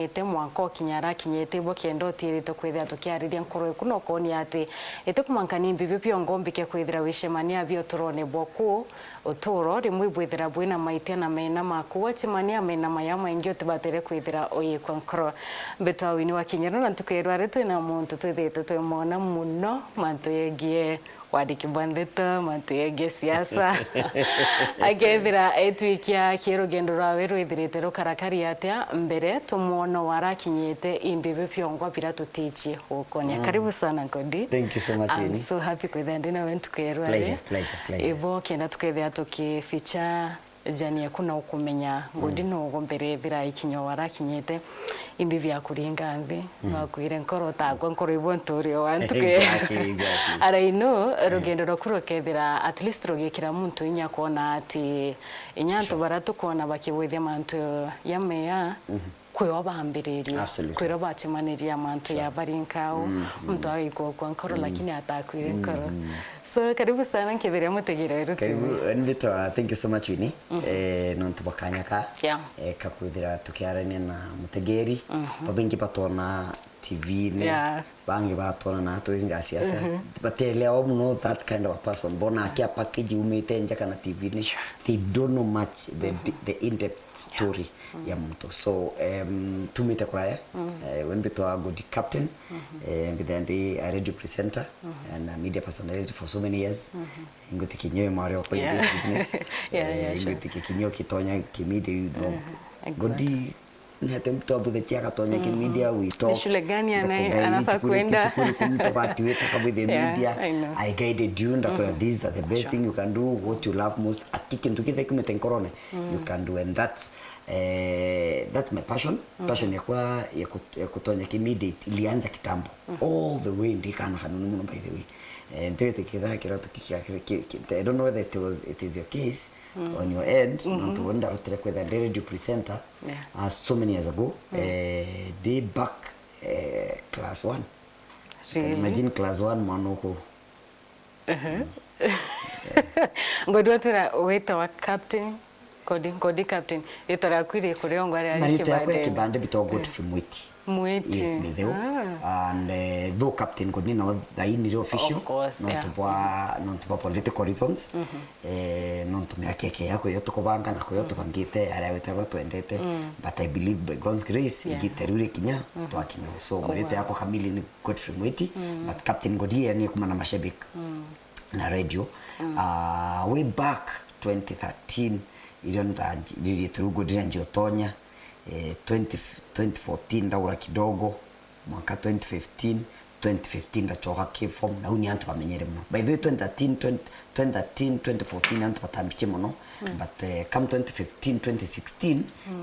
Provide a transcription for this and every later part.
ete mwanko kinyara kinyete bo kendo tirito kwithia tukiariria nkoro kuno koni ati ete kumankani mbibi pio ngombi ke kwithira wishemania bio turone boku uturo rimwe bwithira bwina maitia na mena makuwa chimania mena mayama ingio tibatere kwithira oye kwa nkoro beto wini wa kinyara na tukwirwa reto na muntu twithite twimona muno mantu yegie wadiki bandeta mantu yegie siasa agethira etwikia kirugendo rwawe rwithirite rukarakari atia mbere tumuono warakinyete imbibi pyongwa bila tutichi ukonya karibu sana Ngodi. Thank you so much. I'm so happy kwithenda na wentu kwirwa pleasure ibo kenda tukethia tukificha jani yakuna ukumenya Ngodi no gombere thira ikinyo warakinyete imbibi ya kuringa nthi bakwire nkoro tagwa nkoro ibonturio wantuke exactly araino rugendo rokuro kethira at least rugikira muntu inya kona ati inyanto baratu kona bakibwithia mantu yameya kwiwa bambiririo kwiwa batimaniria mantu ya barinkao muntu agiko kwa nkoro lakini atakwire nkoro so karibu sana nkithiria mutegira wetu karibu thank you so much Winnie nontu bakanyaka kakwithira tukiarania na mutegeri babingi batona TV ne bangi batona na to inga siasa batelea muno that kind of a person bona akia package umete nja kana TV ne they don't know much the in-depth story ya mtu so tumite kuraya when we are good captain and then a radio presenter and a media personality for so many years ngoti kinyo Mario kwa this business ngoti kinyo kitonya kimedia you know Ngodi nete mtu abude tia tonya kimedia we talk shule gani anafaa kwenda kumtabati wetu kama the media I guided you and these are the best thing you can do what you love most atikintu kite kumete nkorone you can do and that's my passion ya kutonya kimedia ilianza kitambo all the way ndikana kanunu by the way and I don't know whether it is your case on your end not to wonder with a radio presenter so many years ago day back class 1 really? Imagine class 1 manoko Ngodi watura weta wa captain Ngodi captain itora kwire kure ngware ari kibande bitogo tufimwiti mwiti yes medeo and though captain Ngodi no the official not to political reasons not to me keke yako yoto kubanga na koyoto bangite ari wetaba twendete but I believe by God's grace igiterure kinya twakinya so mreto yako kamili ni Godfrey Mwiti but captain Ngodi yani kumana mashabik na radio way back 2013 ili turugudira njotonya 2014 ndaura kidogo mwaka 2015 ndachoka kifom na unyantu bamenyere muno by the way 2013 2014 antu batambiche muno but come 2015 2016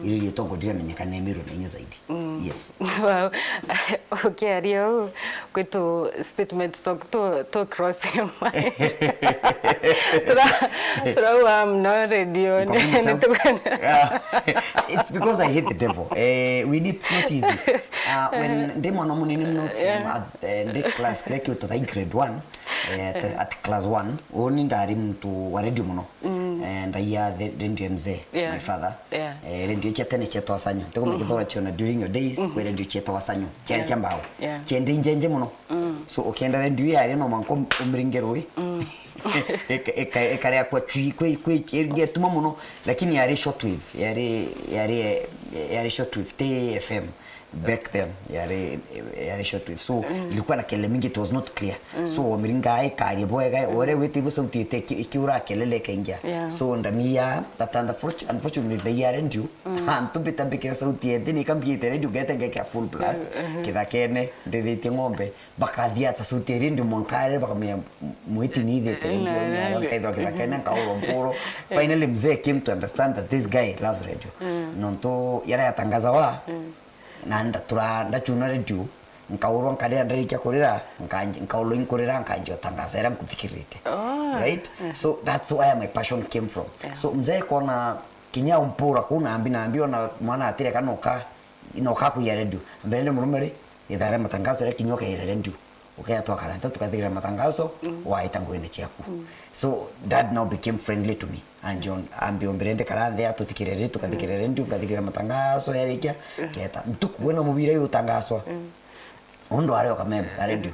ili tongodira menyekana emiro nenye zaidi yes wow okay ario kwetu statement to cross your mind I'm not radio it's because I hate the devil we need not easy when demo no munini not the class like to grade 1 at class 1 oni ndari mtu wa radio muno and the radio mzee my father radio chetene cheto wasanyo teko mkidora chona during your days kwa radio cheto wasanyo cheri chambao chende njenje muno so ukienda radio ya no manko umringero ekare kwa chui kwe nge tuma muno lakini yari shortwave yari shortwave TFM back then yari shortwave so ilikuwa na kele mingi it was not clear so miringa ikari boyega ore wetibu sauti ikiura kelele kengia so ndamia tatanda unfortunately the year end you antu bitabikira sauti edini kambiete radio getenge ka full blast kidakene ndithiti ngombe bakadia ta sauti rindi monkare bakamia Mwiti ni the radio kidakene ka uro finally mzee came to understand that this guy loves radio nonto yara yatangaza wa nanda chuna radio nkauro nkade andricha korira nkaulo inkorira nkanjo tangaza era kufikirite right so that's where my passion came from so mzee kona kinya umpura kuna ambio na mwana atire kanoka inoka ku ya radio mbele murumere idare matangazo ya kinyoka ya radio ukaya toa karanta tukathigira matangazo waita ngwene chiaku so dad now became friendly to me and John ambio mbirende karanthe atuthikirere tukathikirere ndio ukathigira matangazo yarikia keta mtukuona mubira yu tangazo ondo areo kameme radio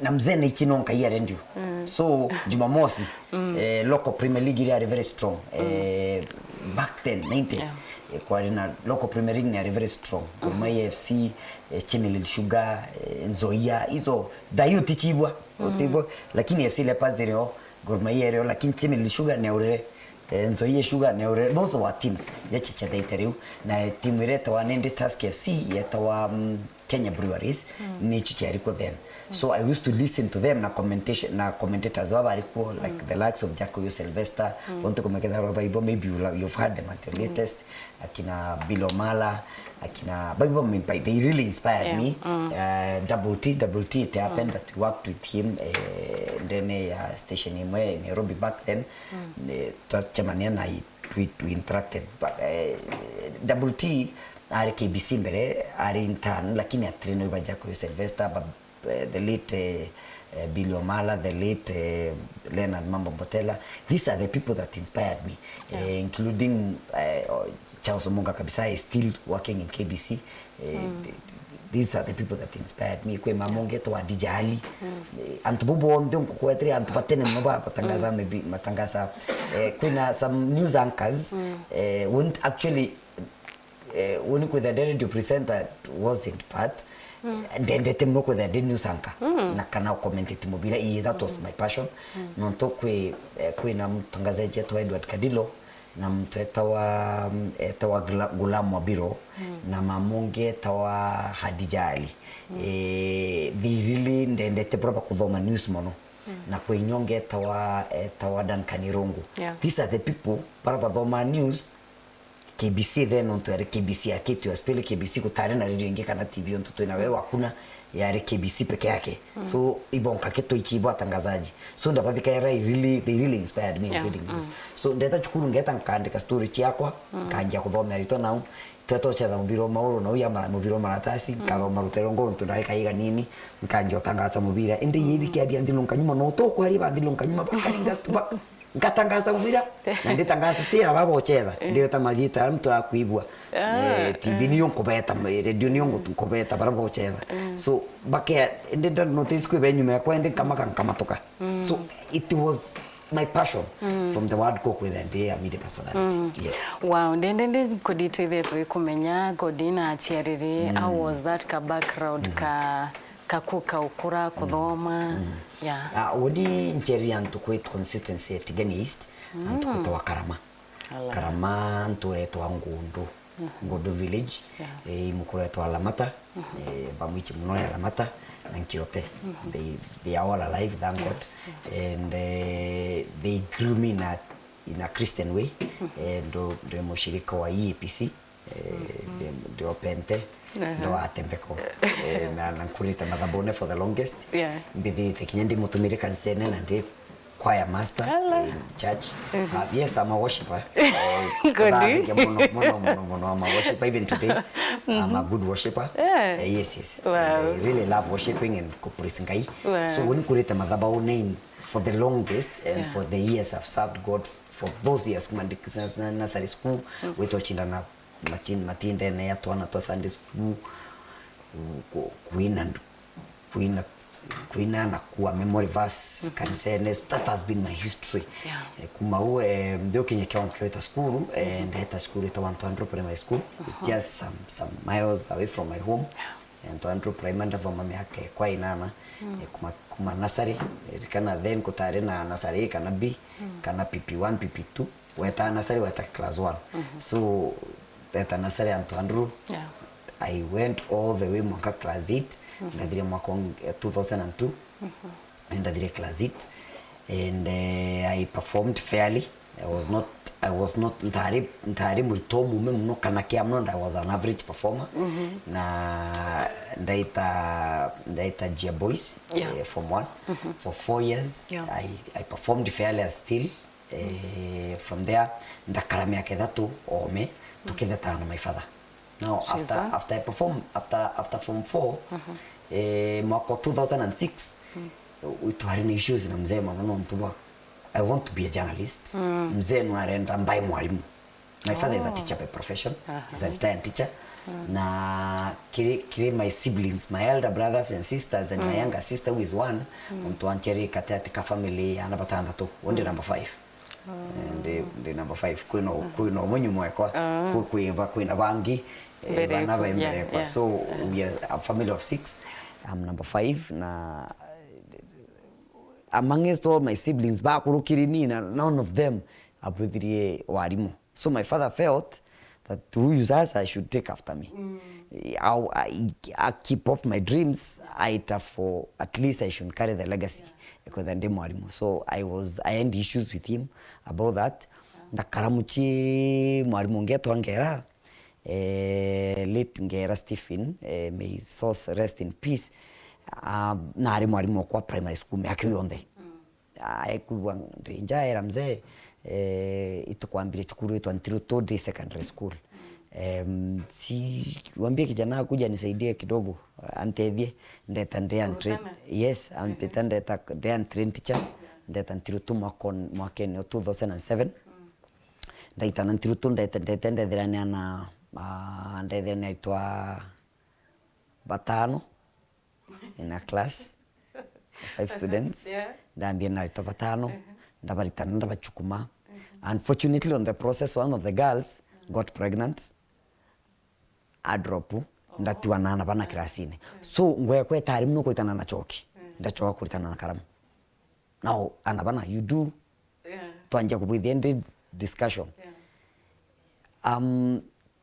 na mzee na ichino nkai radio so Jumamosi local Premier League are very strong back then 90s kwa na local Premier League are very strong Gormahia FC Chemelil Sugar Nzoia hizo dayo tichibwa utibwa lakini FC Leopards leo Gormahia leo lakini Chemelil Sugar ni aurere Nzoia Sugar ni aurere those were teams yachicha daitariu na timu ile tawa Nende Tusk FC yatawa Kenya Breweries ni chichari ko then so I used to listen to them na commentators wabariko like the likes of Jaco Sylvester want to kumekeza Bible maybe you've heard them at the latest akina Bilomala akina Bible they really inspired me Double T it happened that we worked with him then station in Nairobi back then tuachamania na we interacted but Double T are KBC mbere are intern lakini atreno iba Jaco Sylvester the late Billy Omala, the late Leonard Mambo Botella. These are the people that inspired me, including Charles Omunga Kabisa is still working in KBC. These are the people that inspired me. Kwe mamonge to adijali. Antububu onde unkukwetri antupatene mnoba patangaza maybe matangaza. Kuna some news anchors won't actually when with the radio presenter wasn't part. Ndende temno ko the news anchor na kana commentate mobile that was my passion nonto kwe na mtangazaji yetu Edward Kadilo na mtu etawa Gulam Wabiro na mamonge tawa Hadija Ali they really ndende te proper kuthoma news mono na kwe nyonge tawa Dan Kanirongo these are the people para kuthoma news KBC then on to KBC akitu aspele KBC kutare na radio ingi kana TV on to na wewe hakuna ya KBC peke yake so ibonka keto ichibo atangazaji so ndapathika era they really inspired me reading news so ndeta chukuru ngeta nkandika story chiakwa kanja kuthomera rito now twetocha na mubiro mauro na uya mubiro maratasi kaba marutero ngo ntundai kaiga nini nkanja utangaza mubira ende yibi kiabia ndilonka nyuma no to kwari bandilonka nyuma bakalinga tuba ngatangaza mubira na nditangaza tira babo cheza ndio tamajito ya mtu akuibwa TV ni yonko beta radio ni yonko tukobeta babo cheza so bake ndenda notice ko benyuma kwa ende kama toka so it was my passion from the word cook with the media personality yes wow ndende kodito ithetu ikumenya Godina achiariri how was that ka background kakuka ukura kuthoma wodi ncheri antukwetu constituency at Tigani East antukweta wa Karama nturetwa Ngondo village mukuretwa Lamata bamwichi muno ya Lamata na Nkirote they are all alive thank God and they grew me in a Christian way ndo mushirika wa EAPC ndo pente ndo atembeko na nkulita madhabone for the longest mbithi kinyandi mutumire kanisene na ndi choir master in church yes I'm a worshiper good I'm a worshiper even today I'm a good worshiper yes wow. I really love worshiping and praising God so when kulita madhabone for the longest and for the years I've served God for those years kumandikisa nursery school wetu chinda na matinde na ya twana to Sunday school kuina na kuwa memory verse kanisene that has been my history kuma uwe ndio kenye kiongea school and hata school ita 100 primary school just some miles away from my home and 100 primary ndo mama yake kwa inana kuma nursery kana then kutare na nursery kana B kana PP1 PP2 weta nursery weta class 1 so that nursery and Andrew I went all the way mwaka class 8 ndadire mwaka 2002 ndadire class 8 and I performed fairly I was not ntari mulitomu mno kana kiamno I was an average performer na ndaita Gia Boys from 1 for 4 years I performed fairly still from there ndakaramia kedatu ome tukithetana na my father Now after I perform after form 4 mwaka 2006 twari na issues na mzee mama no mtuba I want to be a journalist. Mzee no arenda mbai mwalimu. My father is a teacher by profession. He's a retired teacher. Na kire my siblings, my elder brothers and sisters and my younger sister who is one, mtuancheri katika family ana batandatu, onde number 5. And the number 5 kuino mwenyu mwekwa, kuina bangi, bana ba mbekwa. So we are a family of 6. I'm number 5 na amongst all my siblings bakurukirini na none of them abuthirie warimu. So my father felt that huyu sasa I should take after me. I keep off my dreams for at least I should carry the legacy because I am mwalimu. So I had issues with him about that. Ndakaramuchi mwalimu ngeto ngera late ngera Stephen, may his soul rest in peace. Na ari mwalimu kwa primary school miaka yonde. Aikuwa nja era mzee itukwambire chukuru yetu Antiruto Day Secondary School. Si wambie kijana kuja nisaidie kidogo antethie ndeta ndeantre. Yes, ampeta ndeta ndeantre teacher ndeta Antiruto mwaka ni 2007. Ndaita Antiruto ndeta ndethirania na ndethirania itwa batano in a class 5 students. Ndambia na itwa batano ndabaritana ndabachukuma. Unfortunately on the process one of the girls got pregnant. A drop ndatiwa nana bana kirasini. So ngwe kweta ari mno kwitana na choki. Ndachoka kuritana na karamu. Now anabana you do twanja ku with the end discussion.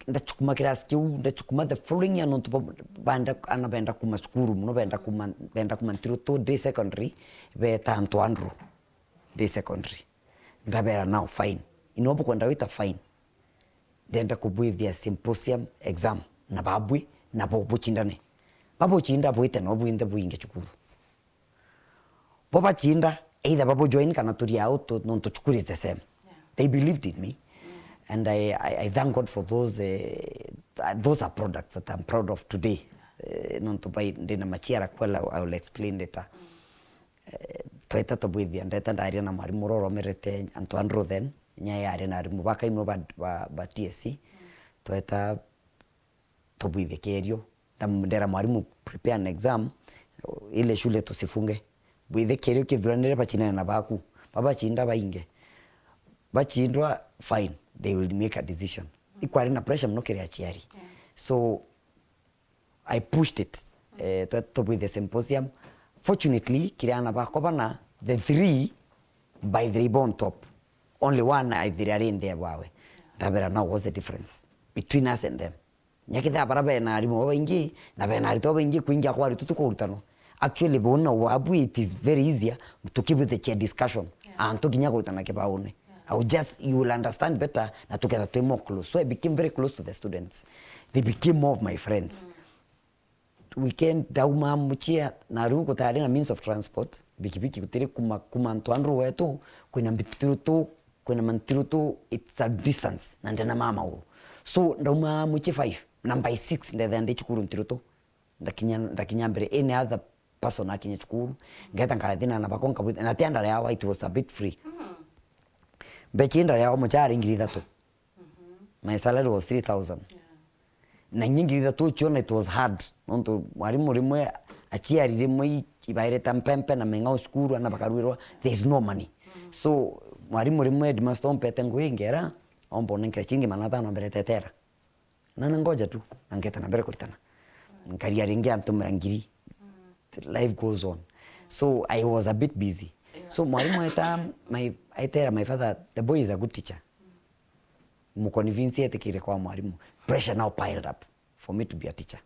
Ndachukuma kirasi kiu ndachukuma the following year nonto banda anabenda kuma skuru muno benda kuma Antiruto Day Secondary beta Antoandro Day Secondary. Ndabera now fine. Inopo kwenda wita fine. Ndenda kubwithia symposium exam na babwi na bobo chindane. Babo chinda bwite no bwinde bwinge chukuru. Boba chinda either babo join kana turi out no to chukuri the same. They believed in me. And I thank God for those are products that I'm proud of today. Non to buy ndina machira kwela I will explain later. Toita to bwithia ndeta ndaria na mwarimu roro merete Antoandro then nyaya ari na arimu baka imo ba TSC toita to bwithia kerio ndera mwarimu prepare an exam ile shule tusifunge bwithia kerio kithuranire bachina na baku baba chinda bainge bachindwa fine they will make a decision ikwari na pressure mno kere achiari so I pushed it to with the symposium. Fortunately kiriana bakobana the 3 by the ribbon top only one I did in there wawe ndabera now what's the difference between us and them nyakitha barabe na arimo baingi na bena rito baingi kuingia kwa ritu tukurutano actually bona wabu it is very easier to keep the chair discussion and to kinya gutana ke baone you will understand better na together to more close. So I became very close to the students. They became more of my friends. Weekend dauma muchia na ruko tayari na means of transport bikibiki kutiri kuma Antoandro wetu kuna Antiruto it's a distance na ndena mama huo. So dauma muchi 5 number 6 ndende chukuru Antiruto ndakinyambere any other person akinya chukuru ngeta ngalatina na bakonka na tianda yawa it was a bit free. Bechinda yawa muchari ngiri 3. My salary was 3,000. Na nyingi thatu chona it was hard nonto mwarimu rimwe achiari rimwe ibaireta mpempe na menga skuru ana bakarwirwa there is no money. So mwarimu rimwe headmaster ompete nguingera ombo nenkira chingi manata na mbere tetera na ngoja tu angeta na mbere kuritana ngari aringia ntumira ngiri life goes on. So I was a bit busy. So mwarimu aitera my father the boy is a good teacher. Mukonvince etekire kwa mwalimu. Pressure now piled up for me to be a teacher.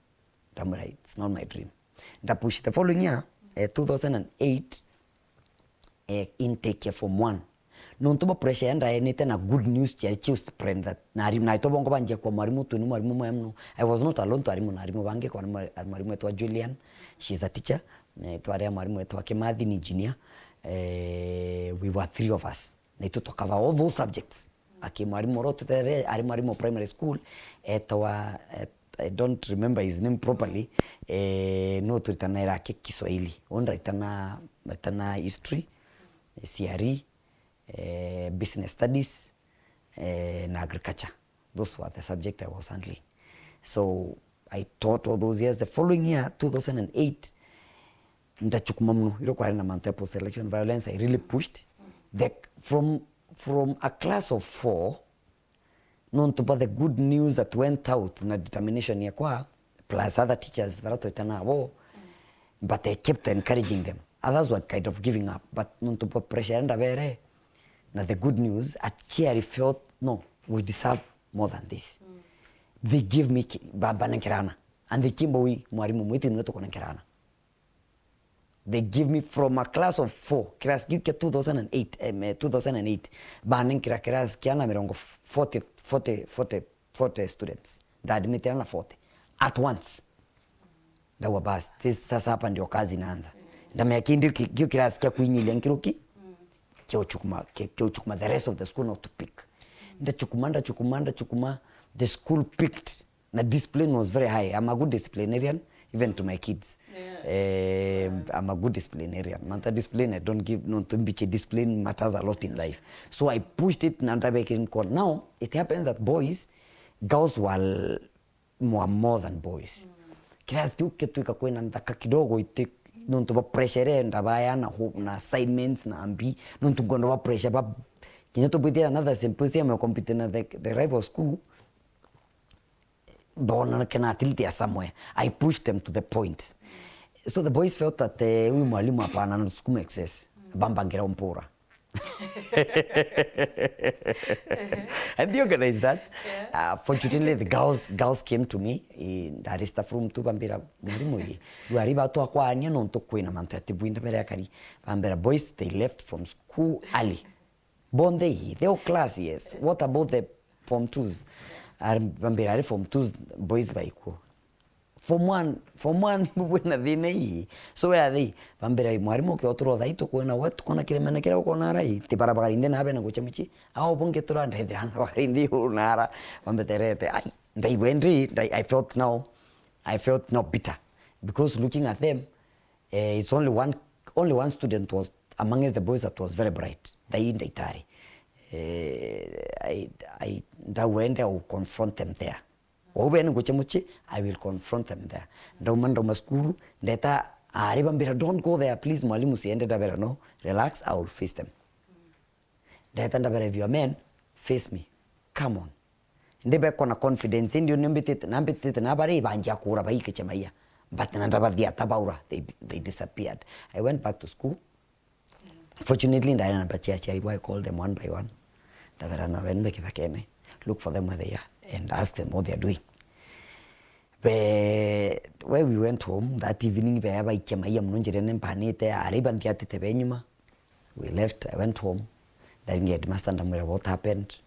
Damn it's not my dream. That push the following year 2008 intake form 1 no ntoba pressure enda enete na good news church spread that na itobo ngo banje kwa mwalimu tu ni mwalimu mwemno. I was not alone to arimu na arimu bange kwa mwalimu wetu Julian, she's a teacher. Tware mwalimu wetu Kimathi ni engineer. We were 3 of us na ito cover all those subjects. Aki mwalimu roto tere ari mwalimu primary school etwa don't remember his name properly. No turitana irake Kiswahili. Onda itana history, CRE, business studies, and agriculture. Those were the subject I was handling. So I taught all those years. The following year, 2008, ndachukuma mno ilo kwa na manto ya post election violence. I really pushed from a class of 4 known to the good news that went out na determination ya kwa plus other teachers barato itana wo, but I kept encouraging them. Others were kind of giving up, but known to pressure and bere na the good news actually felt no, we deserve more than this. They give me baba nkirana and they kimbo we mwalimu mwitu nweto kona nkirana. They give me from a class of 4 class gike 2008 banen kira class kiana mirongo 40 students da admitirana 40 at once. Dawa bas this sasa hapa ndio kazi inaanza. Ndame yakindi kio class kia kuinyilia nkiruki kio chukuma the rest of the school not to pick. Ndachukuma the school picked. The discipline was very high. I'm a good disciplinarian, even to my kids. I'm a good disciplinarian. Manta discipline, I don't give no to biche. Discipline matters a lot in life. So I pushed it and now it happens that girls were more than boys. Kiasi kitu ikakuwa inataka kidogo ite nuntu ba pressure ndabaya na assignments na ambi nuntu gondo ba pressure ba kinyo bidea another symposium ya compete na the rival school. Bona kana atility somewhere. I pushed them to the point. So the boys felt that huyu mwalimu hapana anasukuma excess. Bambangira mpora. And they organized that. Fortunately, the girls came to me in the Arista from to Bambira mwalimu hii. Duariba to akwanya no to kwina manto atibuinda mbere yakari. Bambira boys they left from school early. Bonde hii, they all class yes. What about the form 2s? Bambira form 2s boys baiko. Form 1 mbona dhine hii. So where are they? Bambira mwarimu ke otro dhaito kuena watu kona kiremena kira ukona rai. Tipara bagarinde na habe na kuchamichi. Ao bunge tura ndhe hana bagarindi unara. Bambeterete. I felt now bitter because looking at them, it's only one student was amongst the boys that was very bright. Daitari. I went there, I will confront them there. I will confront them there. Maskuru, data Bambira, don't go there, please. Mwalimu siende dabera, no. Relax, I will face them. Data dabera, if you are men, face me. Come on. Ndebe kona confidence, ndio nambitete nabari banja kura baike chemaya. But nandabadia tabaura, they disappeared. I went back to school. Fortunately, I called them one by one. Look for them where they are and ask them what they are doing. Where we went home that evening, we left. I went home. Then headmaster what happened.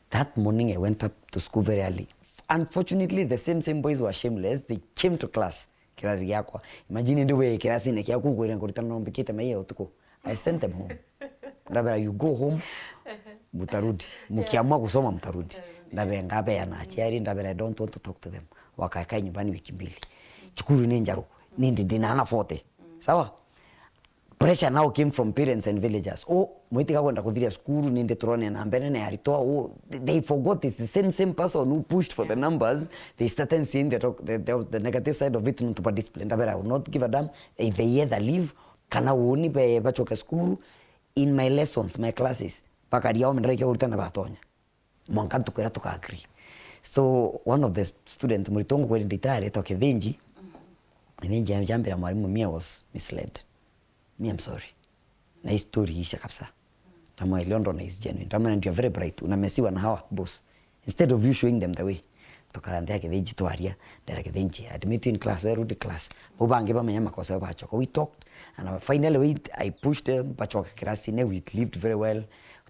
That morning I went up to school very early. Unfortunately, the same boys were shameless. They came to class. Imagine the way I sent them home. You go home, mutarudi. Mukiamua kusoma mtarudi. Ngabe anachiari, I don't want to talk to them. Wakakaa nyumbani wiki mbili. Chukuru ninjaru. Nindi dinana 40. Sawa? Pressure now came from parents and villagers. Mwiti kwenda kudhiria skuru nindi turone na mbele na alitoa. They forgot it's the same person who pushed for the numbers. They started seeing the negative side of it to discipline. I will not give a damn. They either leave kana uoni be bachoka skuru in my lessons, my classes. Pakari yao mendreke urutana batonya. Mwankantu kwera tuka agree. So one of the students muritongo kwa nditare toke Dhenji. Dhenji jambira mwalimu mia was misled. Me, I'm sorry. Na hii story isha kabisa. Tama iliondo na is genuine. Tama and you're very bright. Unamesiwa na hawa boss. Instead of you showing them the way. Tokarandea Dhenji to aria. Dera Dhenji. Admit in class. Where the class? Bobange ba manyama kwa sababu hachoko. We talked. And finally I pushed them. Pachoka kirasine. We lived very well.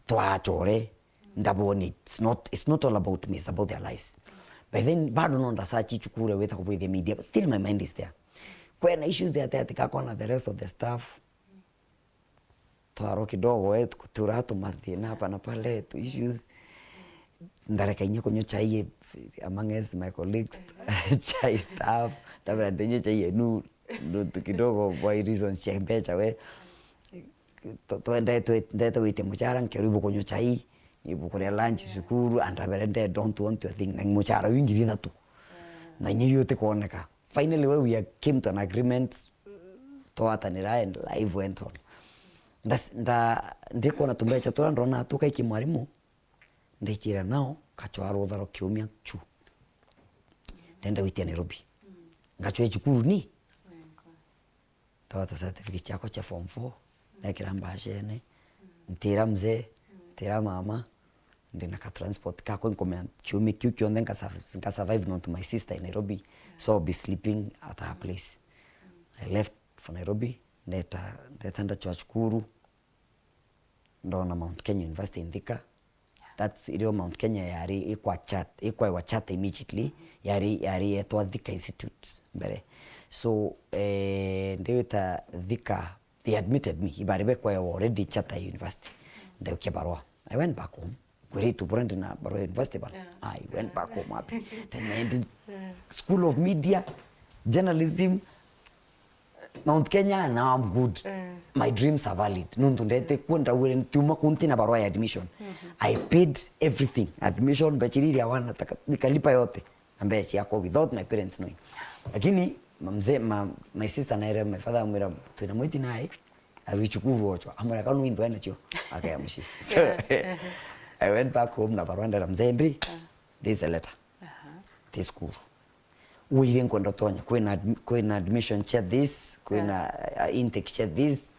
Tuachore. Ndaboni. It's not all about me. It's about their lives. But then bado nonda sachi chukure weta kwa the media. But still my mind is there. When issues there tikakona the rest of the staff. Tuaro kidogo kutura tu madhina hapa na pale tu issues. Ndareka inyo kunyo chai amongst my colleagues chai staff ndabira ndenye chai yenu ndo kidogo kwa reasons chembecha we twende wite muchara nkeribu kunyo chai ibu kure lunch sukuru andabira nde don't want to think na muchara wingi thatu na nyi yote kuoneka finally we came to an agreement twatanira and life went on ndiko na tumbecha tura ndona tukaiki mwarimu ndikira nao kachwara utharo kiumia chu ndenda witia Nairobi ngachwe chukuru ni ndawata certificate chako cha form 4 nekira mbashene ntira mzee ntira mama ndina ka transport kako nkomea kiumia kiukyo ndenga survive not my sister in Nairobi so I'll be sleeping at her place. I left for Nairobi ndetanda chukuru ndona Mount Kenya University in Thika. That's ilio Mount Kenya yari ikwa wachata immediately yari etwa Thika Institute mbere so ndewita Thika they admitted me ibaribe kwa already chata university ndio kibarua I went back home kweli tu brand na barua university but I went back home happy then I did School of Media Journalism Mount Kenya, now I'm good. My dreams are valid. Nundu ndete kwenda ule ntuma kuntina barua ya admission. I paid everything. Admission bachiriri hawana nikalipa yote. Ambaye yako without my parents knowing. Lakini mzee my sister na my father amwira tunamwiti naye alichukuru ocho. Amwira kanu ndo anacho. Akayamshi. So I went back home na barua ndara mzee mbi. This is a letter. This school. Uiren kwenda tonya kwena admission check this kwena intake check this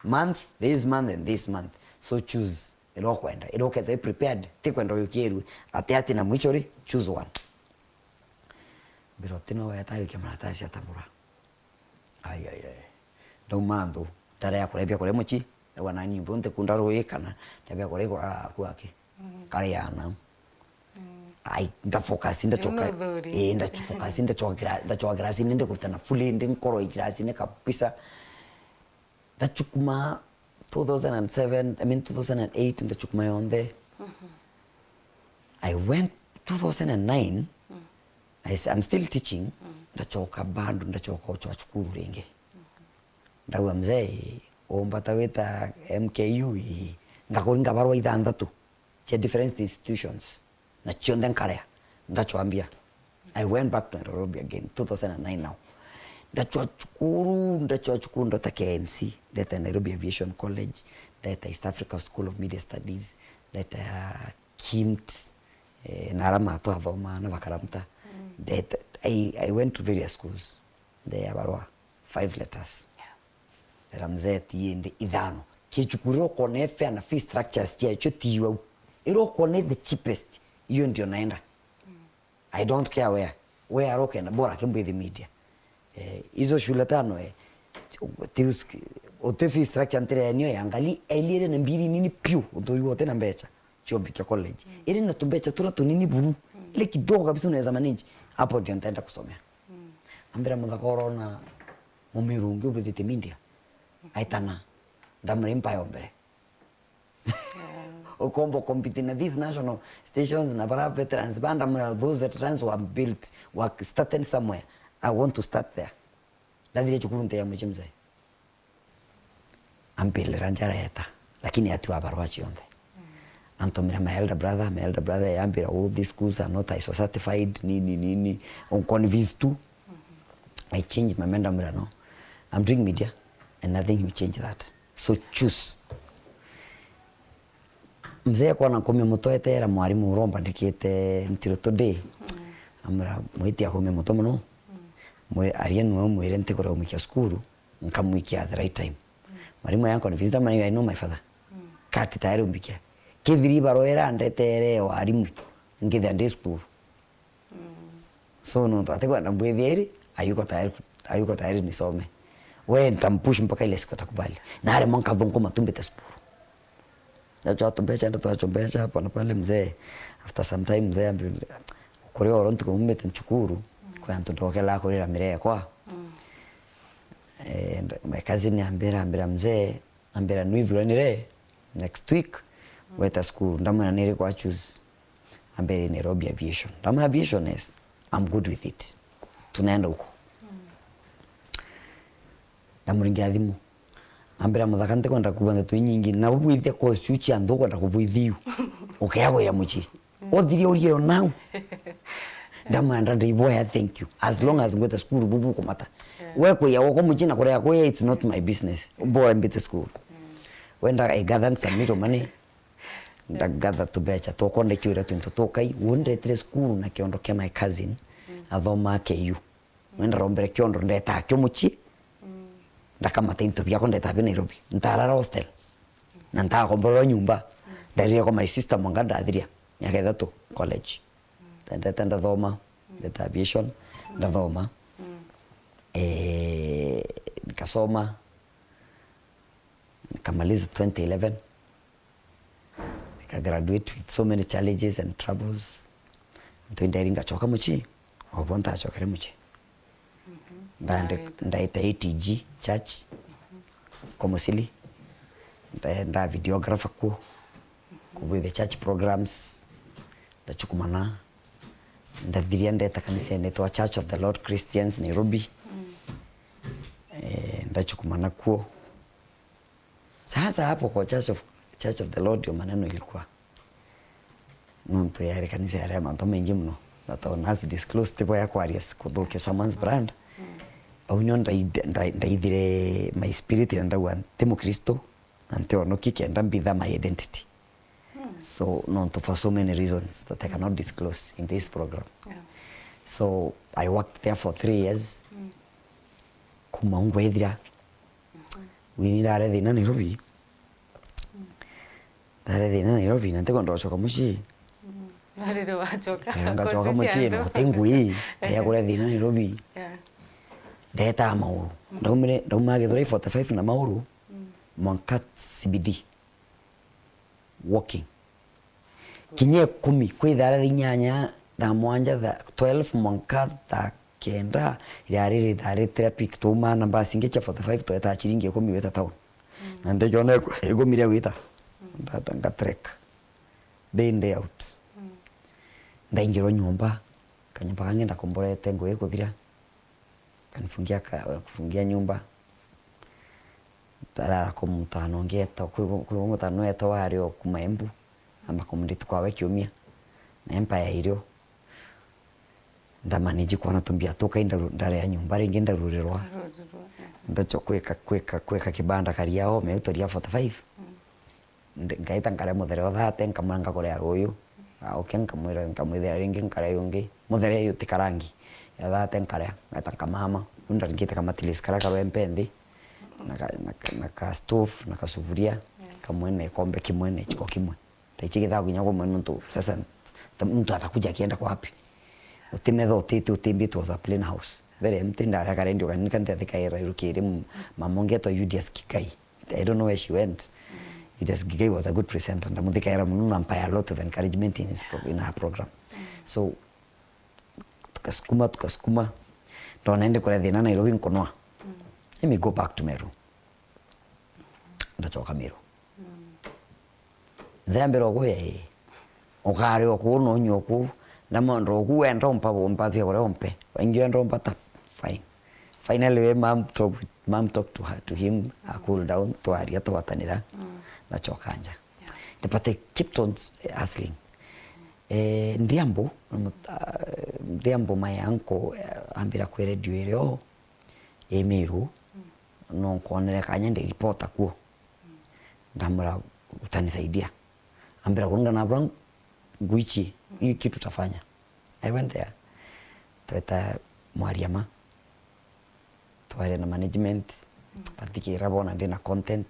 month and this month so choose ilo kwenda ilo kete prepared te kwenda yokeru ati na mwichori choose one birotino weta yoke mata sia tambura ai ndo mando tare ya kurebia kore mochi wana nyimbo nte kundaro yekana tabia kore kwake kare yana ai ndafocus ndachoka ndachofocus ndachoka grasi nende kurtana fully ndikoro grasi ne kabisa ndachukuma 2008 ndachukuma yonde I went 2009 I'm still teaching ndachoka bado ndachoka chukuru renge ndawa mzee ombata weta MKU ngakoringa barwa ithandatu cha different institutions na chionde nkarea ndachoambia I went back to Nairobi again 2009 now ndachukuru ndota KMC ndeta Nairobi Aviation College ndeta East Africa School of Media Studies ndeta KIMT narama to avoma na bakaramta ndeta I went to various schools there abarwa 5 letters ramzeti yende idhano kichukuro kone fair na fee structures tia chotiwa iro kone the cheapest hiyo ndio naenda I don't care where roke na bora kimbe the media hizo shule tano tius otefi structure antere enyo yangali elire na mbiri nini piu ndio wote na mbecha Chombika College ile na tumbecha tura tunini buru ile kidogo kabisa unaweza manage hapo ndio nitaenda kusomea ambira mwa corona mumirungi ubudite media aitana ndamre mpayo mbere Okombo competing na these national stations na bara veterans band those veterans were built were started somewhere I want to start there ndadire chukurunte ya mchimze ampele ranjara yeta lakini atu abarwachi yonde antomira my elder brother yambira all these schools are not ISO certified nini on convinced to I changed my mind amira no I'm doing media and nothing will change that so choose mzee kwa na kome moto etera mwarimu uromba ndikite ntiro today amra mwiti akome moto muno mwe arienu mwire ntikora umikya skuru nkamwikia at the right time mwarimu yanko ni visitor man I know my father kati tayari umikya kidhiri baroera ndetere warimu ngitha day school so no tatekwa na bwedhieri ayuko tayari nisome we ntampush mpaka ile siku atakubali na ale mwanka dhonko matumbe taspo Nacho tumbecha ndo tuachombecha hapa na pale mzee after some time mzee ambi koreo oronto kumete nchukuru kwa ntodoke la korera mireye kwa my cousin ambira mzee ambira nuidhuranire next week weta school ndamwana nire kwa choose ambere Nairobi Aviation. Kama aviation is I'm good with it. Tunaenda huko. Ndamuringia thimu. Ambira muthakante kwenda kubanda tu nyingi na bubuithia ko suchi andu kwenda kubuithiu. Ukayago ya muchi. Othiria uriyo now. Ndamanda ndiboya thank you. As long as ngweta school bubu kumata. We ko yago ko muchi na kore yako it's not my business. Boy mbite school. Wenda I gather some little money. Ndagatha tubecha tokonde chura twinto tokai wonde tre school na kiondo kia my cousin athoma KU. Wenda rombere kiondo ndeta kyo muchi. Ndakamata into bya konde tabe Nairobi. Ntarara hostel. Na ntakombora nyumba. Ndaria kwa my sister mwanga ndathiria. Miaka 3 college. Ndenda thoma ndeta aviation ndathoma. Nikasoma nikamaliza 2011. Nika graduate with so many challenges and troubles. Ntoindari ngachoka muchi. Obonta achokere muchi. Ndaita ATG church Komosili. Nda videographer ku with the church programs. Ndachukumana. Ndathiria ndeta kanisa netwa Church of the Lord Christians Nairobi. Ndachukumana kuo. Sasa hapo kwa Church of the Lord yo maneno ilikuwa. Nonto ya kanisa ya rema ntoma ingi mno. Nataona as disclosed tipo ya Aquarius kuthoke someone's brand. Aunyo ndaithire my spirit ndawa temo Kristo anteo no kikenda mbitha my identity. So nonto for so many reasons that I cannot disclose in this program. So I worked there for 3 years. Kumaungwa ithira. Winira thina Nairobi. Thina Nairobi nante kondo choka mushi. Nariro wachoka. Ngachoka mushi no tengui. Ya kule thina Nairobi. Ndeta mauru. Ndauma githore 45 na mauru. Mwanka CBD. Walking. Kinye 10 kwithara thinyanya tha mwanja tha 12 mwanka tha kenda yariri thari traffic tuma namba singecha 45 toeta chiringi 10 weta town. Na ndejona egomire wita. Ndanga trek. Day in day out. Ndaingiro nyumba. Kanyumba kange ndakomborete ngoye kuthira. Kanifungia nyumba. Tarara ko mutano ngeta ko mutano eta wari o kumaembu amba komunditi kwawe kiumia na empire irio ndamaniji kwana tumbia toka ndare ya nyumba ringi ndarurirwa ndacho kweka kibanda kariao meutoria 45 ngaita ngare muthere othate nkamanga kore aroyo okenkamwira nkamwithera ringi nkare yungi muthere yutikarangi yathate nkare ngaita nkamama ndangite kamatilis kara karo empendi naka stove naka sufuria kamwene kombe kimwene chiko kimwe taichigitha gunya ko mwene ntu sasa mtu atakuja kienda kwa wapi utimedho utiti utimbito was a plain house very empty ndara kare ndio kanika ndathika era irukire mamonge to UDS Kikai. I don't know where she went. UDS Kikai was a good presenter ndamuthika era muno nampaya a lot of encouragement in her program. So tukasukuma ndo naende kwa thina Nairobi nkonoa. Let me go back to Meru. Ndachoka Meru. Nzambira okuye. Okare okuno nyoku namondo okuenda ompa pia kore ompe. Wangienda ompa tap. Fine. Finally mom talked to him, cool down to aria to watanira. Ndachoka anja. But I kept on hustling. Ndiambo my uncle ambira kwa radio ero Meru. No konere kanya ndi reporter kuo ndamura utanisaidia ambira kunga na brand guichi hii kitu tafanya. I went there tueta Mwariama tware na management patiki rabona ndina content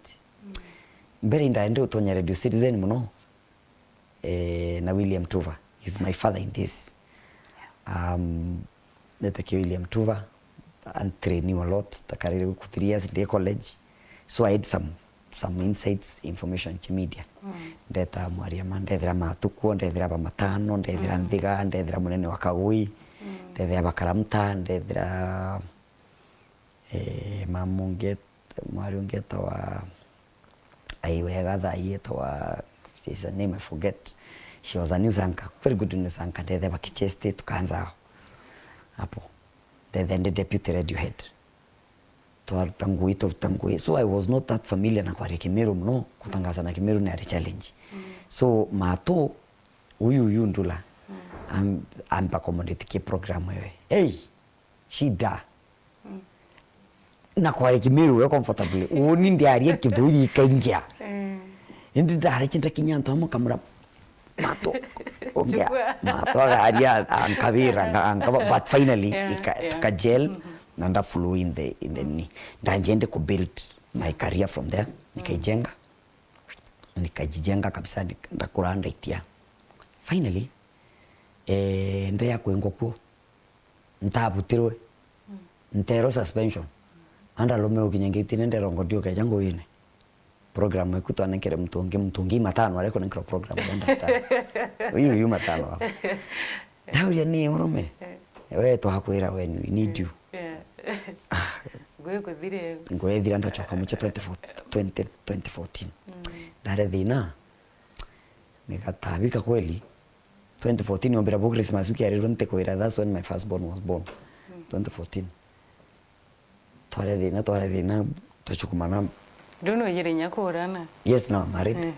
mbere ndaende utonya Radio Citizen muno na William Tuva is my father in this that William Tuva and training a lot takariri ku 3 years in college, so I had some insights information in media ndeta Mwariama ndethira matuko ndethira bamatano ndethira Nthiga ndethira munene wa Kagui ndethira Bakaramta ndethira Mwariungeta wa aiwega thaieta wa his name I forget she was a news anchor, very good news anchor. Ndethe bakicheste tukaanza hapo. Then the deputy radio head. Tangui. So I was not that familiar na kwa Kimiru mno, kutangaza na Kimiru ni a challenge. So mato huyu ndula ampa commodity ki program wewe. Hey, shida. Na kwa Kimiru we comfortably. Oni ndiarie kiduri kaingia. Ndi ndare chinta kinyanto mo kamera mato. Mato aria ankavira but finally tukajel nanda flow in the knee. Ndanjende ku build my career from there. Nikajijenga kabisa ndakura ndaitia. Finally ndeya kwengo ku ntabutirwe ntero suspension anda lome ukinyangiti nende rongodio kajango yine program ekuto anekere mtungi matano areko nekro program ndata uyu matano tawya ni orome we to hakwira when we need you ngwethira ndachoka muche 2014 ndare thina nikatabika kweli 2014 ombira bo Christmas wiki ari ronte kwira. That's when my first born was born. 2014 tware thina tachukumana Duno yire nyakorana. Yes, no, married.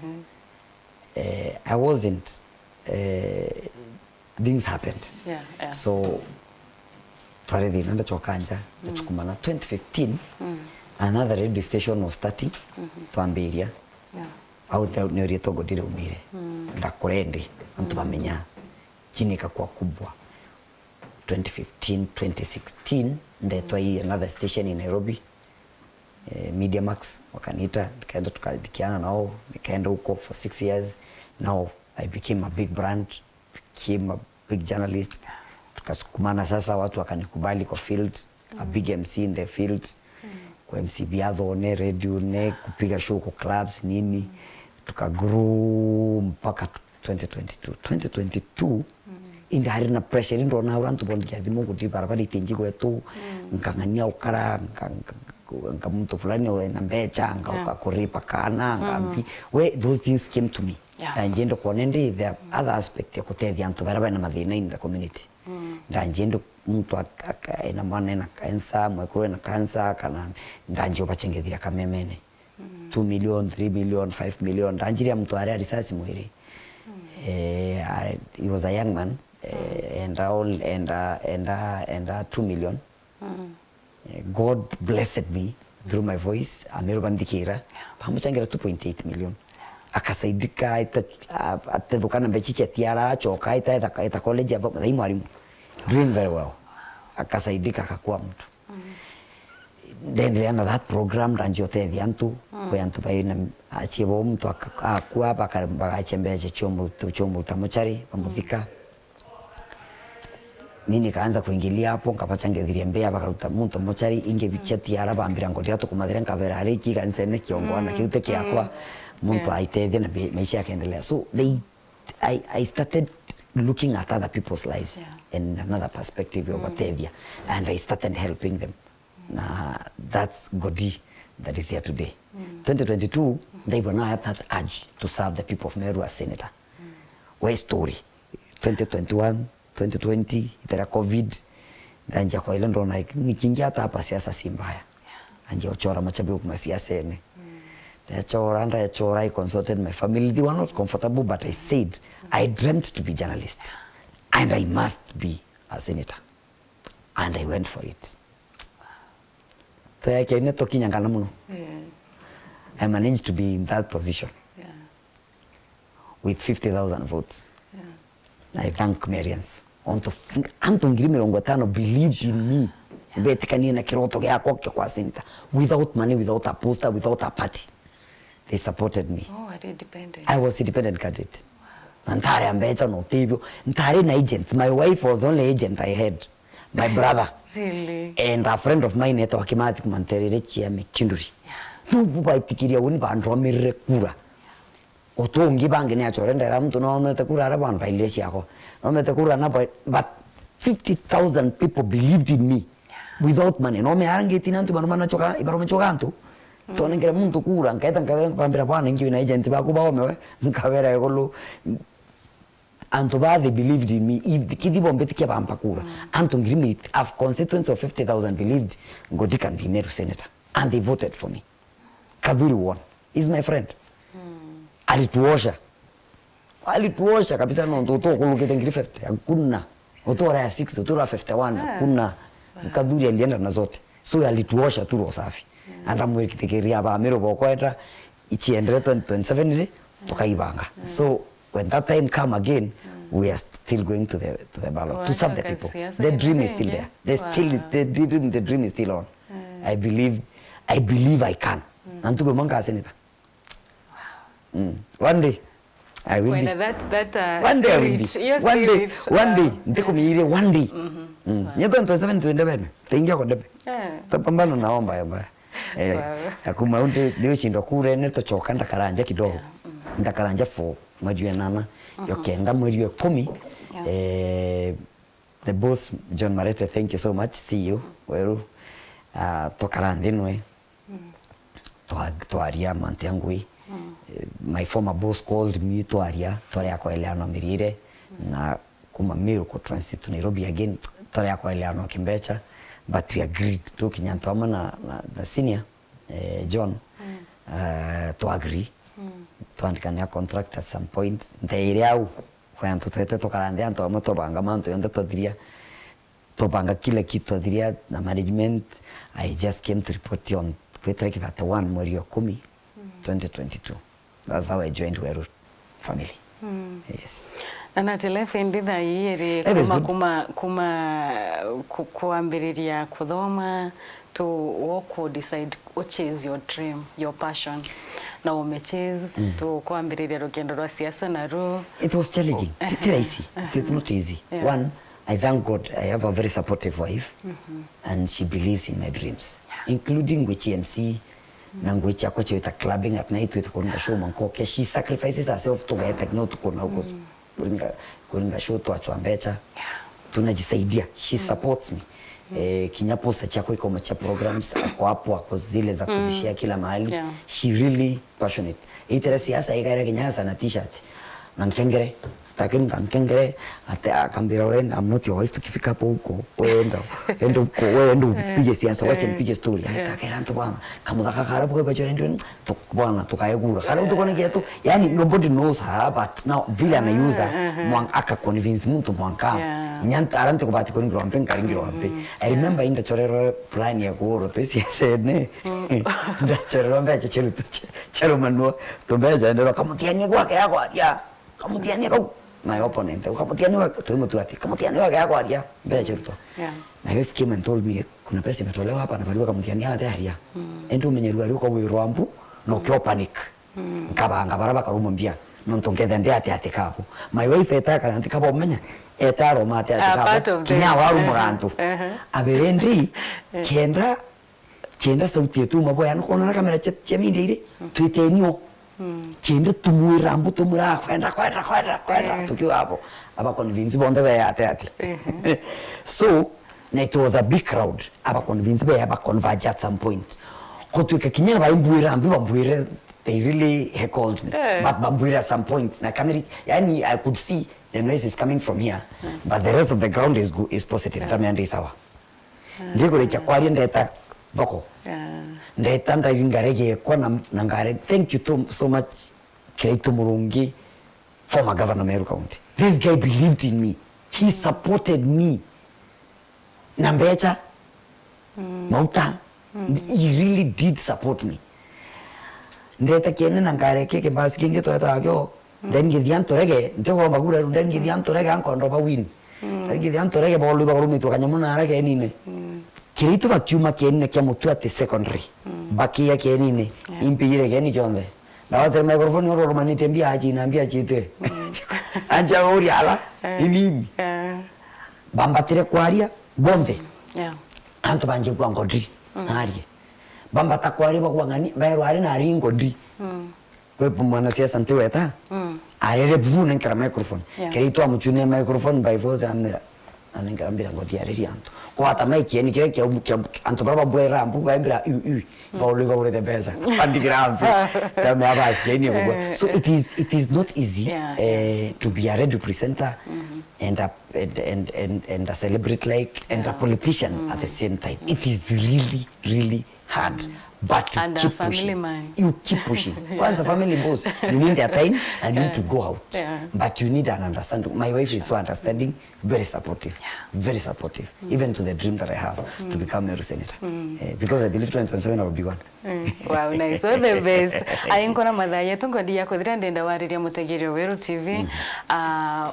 I wasn't things happened. Yeah. So tware thina ndachokanja tachukumana 2015 another radio station was starting twambiria. Yeah. Au nyorie togodire umire. Ndakurendi antu bamenya chinika kwa kubwa 2015 2016 ndetwa hii another station in Nairobi Media Max wakaniita nikaenda tukadikiana nao nikaenda huko for 6 years. Now I became a big brand, became a big journalist. Tukasukumana sasa watu wakanikubali kwa field, a big MC in the field. Kwa MCB adho ne radio ne kupiga show kwa clubs nini. Tukagrow mpaka 2022 indi hari na pressure ndo na abantu bondia thimo kuti barabara itenji kwetu nkangania ukara nkamuntu fulani we na mbecha ngakuripa kana ngambi we those things came to me ndanjendo kuonendi the other aspect ya kutethia antu barabara na mathina in the community ndanjendo mtu ina mwana na cancer mwekwe na cancer kana ndanjo bachengethira kamemene 2 million 3 million 5 million ndanjiria mtu ari risasi mwiri. He was a young man and 2 million. God blessed me through my voice. Amero bandikira pamuchangira 2.8 million. Akasaidika atedukana bechiche tiara choka ita college hapo na mwalimu doing very well. Akasaidika akakuwa mtu. Then riana that program ndanjote diantu kwa yantu baina achibo mtu akwa bakachembeje chombo tamochari pamuthika. Mimi nikaanza kuingilia hapo nkapacha ngedhiria mbea bakaruta muntu mochari inge bichati ara bambira ngoria to kumadhira nkabera ariki kansene kiongwana kiute kiakwa muntu aitethia na maisha yakaendelea. So I started looking at other people's lives in another perspective of atethia and I started helping them. That's Godi that is here today. 2022 they will now have that urge to serve the people of Meru as senator. Where story 2021 2020 itera covid ndanja kwa ile ndo na nikiingia hapa siasa si mbaya anje ochora machabi kwa siasa ene ya chora I consulted my family. They were not comfortable but I said I dreamt to be journalist and I must be a senator and I went for it. So I came to kinyangana muno. I managed to be in that position with 50,000 votes. I thank Marians. Anto ngiri 50 believed in me. Betikani na kiroto gyako kwa senator without money, without a poster, without a party. They supported me. Oh, are you independent? I was independent candidate. Ntare ambecha no tibio. Ntare na agents. My wife was the only agent I had. My brother. Really? And a friend of mine eto wakimati kumanterere chia mekinduri. Tubu baitikiria woni bandu wamirire kura. Otongi bangi ni achorenda era mtu no mete kura ara bandu baile chiako. No mete kura na but 50,000 people believed in me without money. No me arangi tinantu bandu choka ibaro choka antu. Tone ngere muntu kura nkaita nkabera pambira bwana ngiyo na agent bakuba omewe nkabera yekolo anto ba they believed in me if kidi bombe tikia bampa kura anto ngirimi of constituents of 50,000 believed Ngodi can be Meru senator and they voted for me. Kadhuri won. He's my friend. Alituosha kabisa, no ndoto kulukete ngiri 50 hakuna, utora ya 60 utora 51 hakuna. Kadhuri alienda na zote, so alituosha tu rosafi anda mwe kitekeria ba Meru bokwenda ichiendere 2027 ile tukaibanga. So when that time come again, we are still going to the ballot to serve the people. The dream is still there. The dream is still on. I believe I can. Nantuko manga senator. One day I will be. One day I will be. One day. Ndiko miire one day. Nyeto 27 tengia kwa debe. Tapambana naomba yamba. Akuma unde ndio chindo kure neto chokanda karanja kidogo. Ndakaranja for mwezi wa 8 yokenda mwezi wa 10. The boss John Marete, thank you so much. See you. Weru tokarandinwe. Toaria mantiangui. My former boss called me toaria yako Eleano Mirire na kuma Meru ko transit to Nairobi again yako Eleano Kimbecha, but we agreed to Kinyantoma na senior John to agree to andikania contract at some point ndeiriau kwa tutete tokarande anto amotobanga manto yonda todiria tobanga kila kitu adiria na management. I just came to report on Petrek that 1 mwezi wa 10 2022. That's how I joined Weru family. Yes. Na telefe nditha yiri kuambiriria kuthoma to walk decide which is your dream, your passion. Na umechase to kuambiriria rugendo rwa siasa na ru. It was challenging. It's not easy. Yeah. One, I thank God I have a very supportive wife and she believes in my dreams, including with MC. Nangu chako cheta clubbing at night with kuringa show mankoke. She sacrifices herself to get no to kuna huko kuringa show to achwambecha. Tunajisaidia. She supports me. Kinyaposta chako iko macha programs kwa hapo kwa zile za kuzishia kila mahali. She really passionate. Interest siasa igara kinyasa na t-shirt. Nankengere takin kankengere ata kambira wen I'm not your wife tukifika hapo huko wenda pige siasa wacha nipige story akakera mtu bwana kama dakakara kwa bacho ndio bwana tukayegura kana mtu kone kiatu yani nobody knows her but now vile anayuza mwang aka convince mtu mwanga nyanta arante kubati koni grompe ngaringiro ampe. I remember in the chorero plan ya kuoro pesi sene nda chorero mbecha chero manua to mbecha ndio kama tiani kwake yako ya kama tiani kwa my opponent kama tiani wako tu ati kama tiani wako yako adia mbecha ruto. My wife came and told me kuna pesa imetolewa hapa na baliwa kama tiani hata haria endo menyeruari kwa wirwambu no kyo panic ngabanga baraba karumambia no ntongeda ndi ati kapo. My wife etaka anti kapo menya etaro mate ati kapo kinya waru murantu aberendi kenda sauti yetu maboya no kona kamera cheminde ire tuitenio kenda tumuirambu tumura kwenda tukiwa hapo aba convince bonde be ati so it was a big crowd aba convince be aba converge at some point kotuika kinya ba imbuirambu bambuire. They really heckled me, but bambuira at some point na camera yani I could see the noise is coming from here, but the rest of the ground is good, is positive. Tamiandi sawa ndiko lecha kwali ndeta voko ndeta ndaringareje kwa nangare. Thank you so much Kirito Murungi, former governor Meru County. This guy believed in me, he supported me nambecha mauta he really did support me. Ndeta kiene nangare keke basi kinge toeta agyo then gidian torege ntego magura then gidian torege anko ndo ba win then gidian torege bolu ba rumi to kanyamuna ara ke nine Kirito bakiuma kiene kya mutu at secondary bakia ke nine impire ke ni jonde na otro microphone oro romani tembia aji na ambia chite anja ori ala ini bambatire kwaria bonde anto banje kwa ngodri ari bamba takwari bagwangani bayro ari na ringo di kwe mwana siasa ntiweta arere bune nkara microphone Kirito amuchune microphone by force amira anengambira ngodi yariri antu kwa hata maiki yani kile kia antu baba bwera mbu bambira baulu baulu pesa andikira ampi kama abas keni bwa so it is not easy to be a radio presenter and a celebrity like and a politician at the same time. It is really hard. But to and keep pushing. You keep pushing. Once a family boss, you need their time and you need to go out. But you need an understanding. My wife is so understanding, very supportive. Very supportive. Even to the dream that I have to become a senator. Because I believe 2027 I will be one. Wow, nice. So the best. Ainkona madhaya tungodi ya kuthira ndenda wariria mutegerio Weru TV.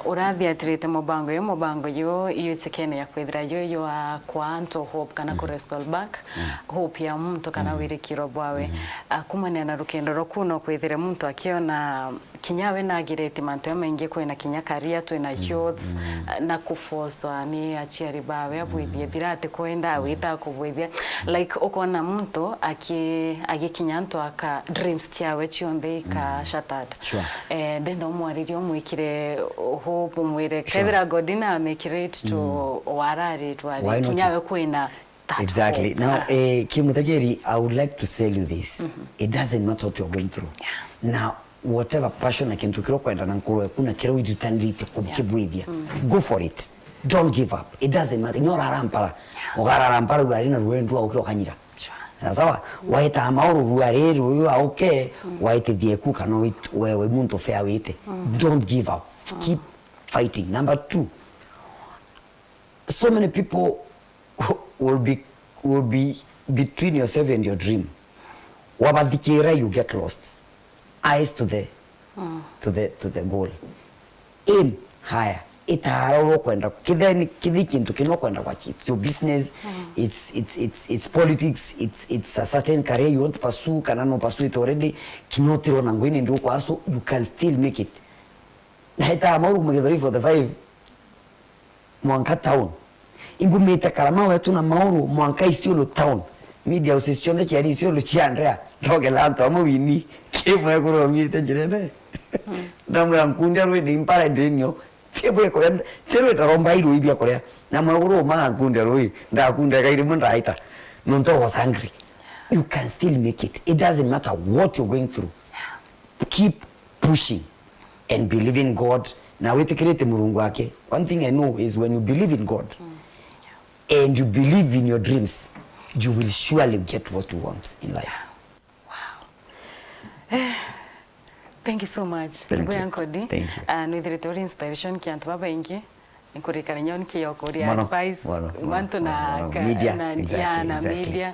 Urathi atirite mubango yo itekene ya kwithira yo kwa anto hope kana ku restore back hope ya mtu kana wirikiro bwawe kumane na rukendo rokuno kwithire mtu akiona kinyawe na gireti manto maingi kwina kinya career to na youths na kufosa ni achiari bawe abwithie birate kwenda wita kubwithia like ukona mtu agikinyanto aka dreams chawe chionde ka shattered then omwaririo mwikire hope mwire kethira godina make it to warari twari kinyawe kwina. Exactly. Now, Kim Mutegeri, I would like to tell you this. It doesn't matter what you're going through. Now, whatever passion I can to kwenda na nkuru kuna kile witandirite kubwithia. Go for it. Don't give up. It doesn't matter. Nyora rampara. Ogara rampara ugarina ruendu au kanyira. Sawa waita amauru ruare ruyo auke waite dieku kano wewe muntu fair wite. Don't give up. Keep fighting. Number 2. So many people will be between yourself and your dream. Wabadikira, you get lost. Eyes to the goal. Aim higher. Itaharo kwenda kidhi kintu kinokwenda kwa it's your business, it's politics, it's a certain career you want to pursue, kana no pursue it already, kinotiro na ngwini ndio kwa so you can still make it. Na ita amaru mugedori for the 5 Mwanka town. Ingumita karama wetu na mauru Mwanka Isiolo town. Media usisichonde chiari Isiolo chiandrea. Droge lanto amu wini. Kemwe kuro mite jirene. Namu ya mkundia ruwe impala drenyo. Tebo yako ya tero itaromba iru ibia korea. Namu ya kuro maa mkundia ruwe. Nda mkundia kairi munda haita. Nonto was hungry. You can still make it. It doesn't matter what you're going through. Keep pushing and believe in God. Na wetekelete Mulungu wake. One thing I know is when you believe in God and you believe in your dreams, you will surely get what you want in life. Wow. Thank you so much. Thank you. Thank you. Nuithiritori inspiration kiantu baba ingi. Nkurikana nyon kiyokuri advice mantu na media media.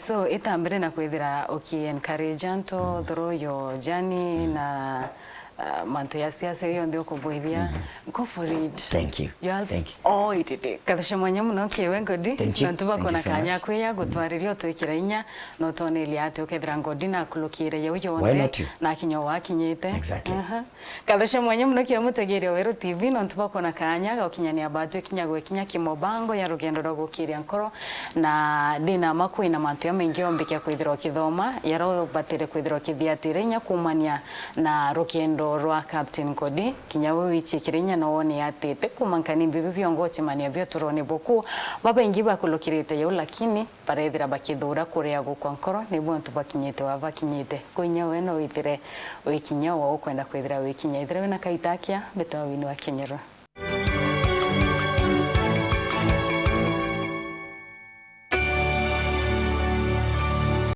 So itambere na kwithira encourage anto through your journey na mantu ya siasa hiyo ndio kubuithia. Go for it. Thank you. Thank you. Oh, itete kadasha mwanya muno kiwe ngodi nantuba kona kanya kwiya gutwaririo twikira inya no toneli ate ukethira ngodi na kulukire ye uyo wonde na kinyo wakinyite. Kadasha mwanya muno kiwe mutegerio Weru TV nantuba kona kanya gakinyania batu kinyagwe kinya kimobango ya rugendo rogukiria nkoro na dina makwina mantu ya mengi ombike kwithira kithoma yaro batire kwithira kithiatire inya kumania na rugendo rwa Captain Kodi kinyawe wichikirinya no woni atete kumankani bibi byongochi mania byo turone boku baba ingiba kulokirite yo lakini parethira bakithura kuria gukwa nkoro nibwo ntubakinyite wabakinyite kunyawe no witire wikinya wo kwenda kwithira wikinya ithira na kaitakia betawa winu wa Kenyero.